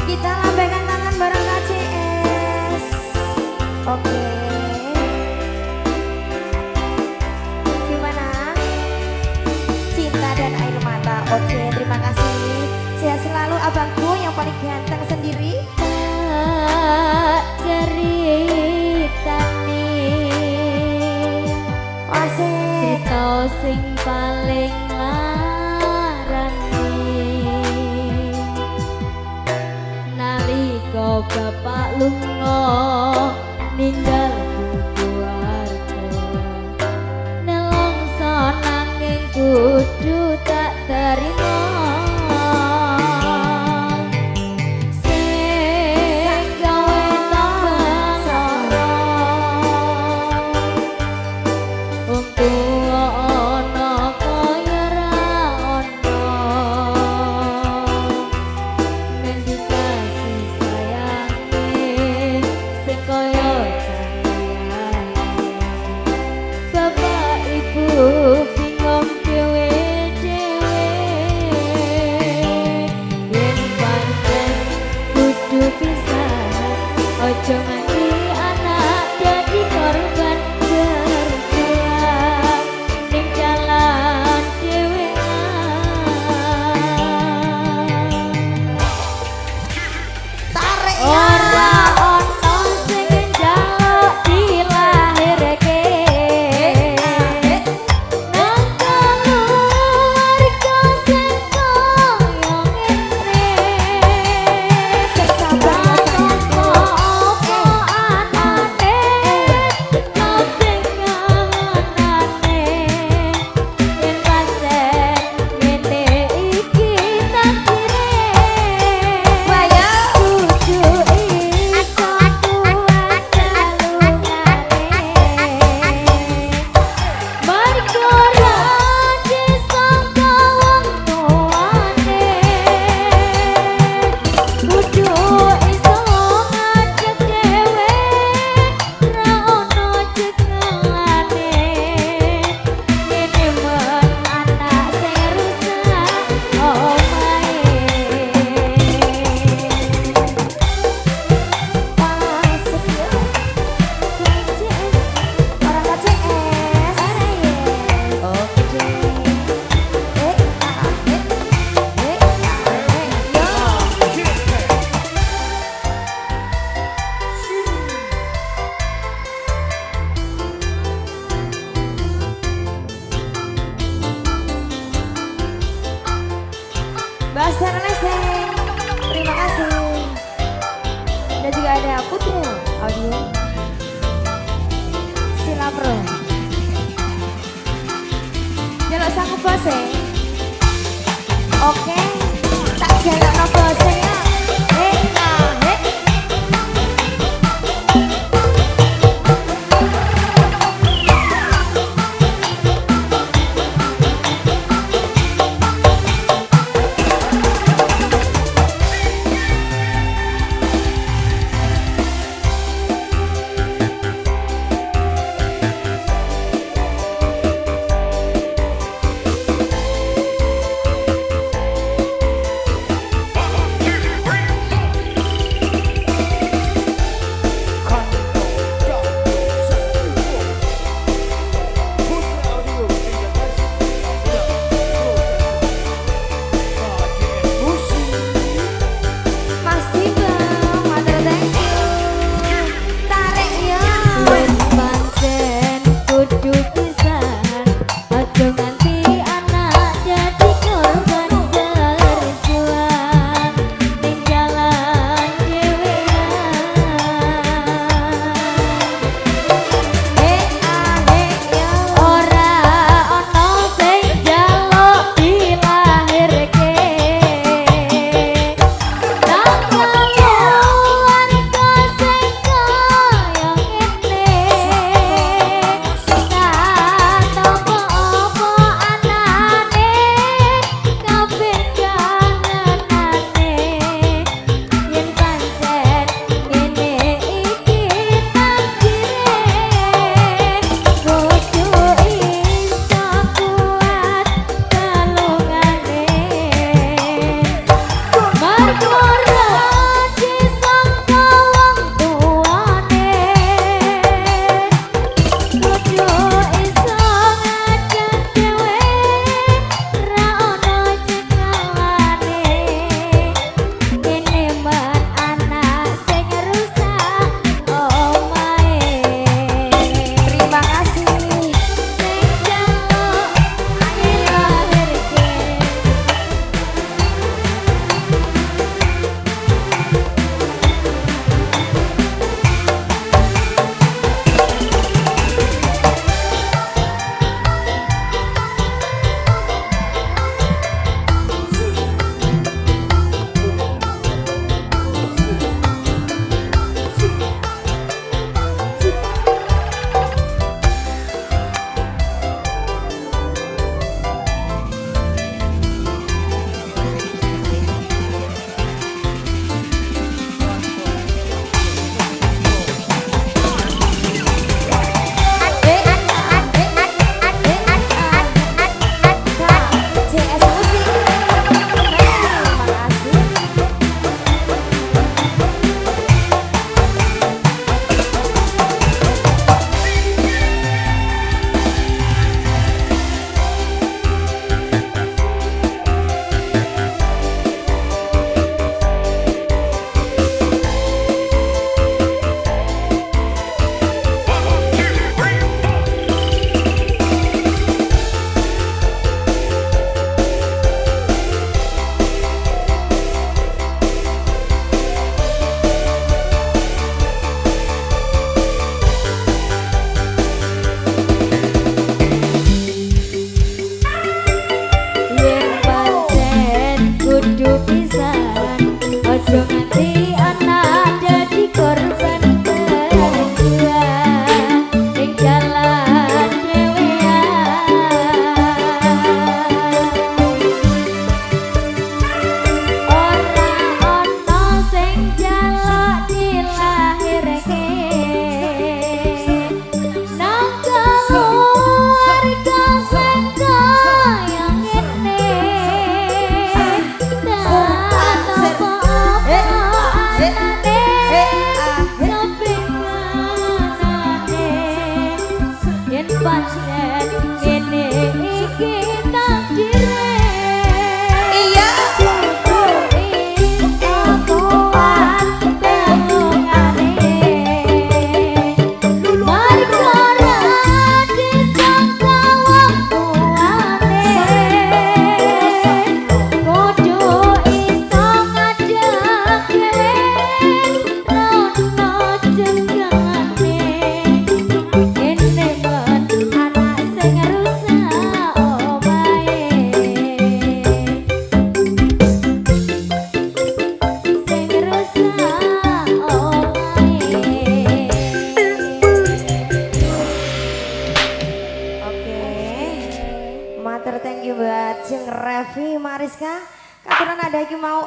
Kita lambaikan tangan bareng KCS. Oke. Gimana? Cinta dan air mata. Oke, terima kasih. Sehat selalu abangku yang paling ganteng sendiri. Tak ceritani cerita sing paling larani nalika bapak lunga ninggal keluarga nelongso nanging kudu tak terima. Ojo nganti anak dadi korban berjuang ning jalan dhewean. Tarik ora ono sing njaluk dilahirke nang keluarga sing koyo ngene sabar. Basar Leseng, terima kasih. Dan juga ada Putri Audio Sila Pro. Jaluk sanggup bose. Oke, tak jaluk no bose ya. Ojo nganti anak dadi korban kejuan ning jalan dhewean. Ora ono sing jaluk dilahirke nang keluarga sing kaya ngene. Yen pancen ngene iki takdire. Iya. Kudu iso kuat tengane. Marga ora disangka wong tuane. Kudu iso ngadeg rono jenengane. Kene kon anak sing rusak omahe. Sing rusak omahe. Oke. Matur thank you buat Jeng Revi Mariska. Katuran ada iki mau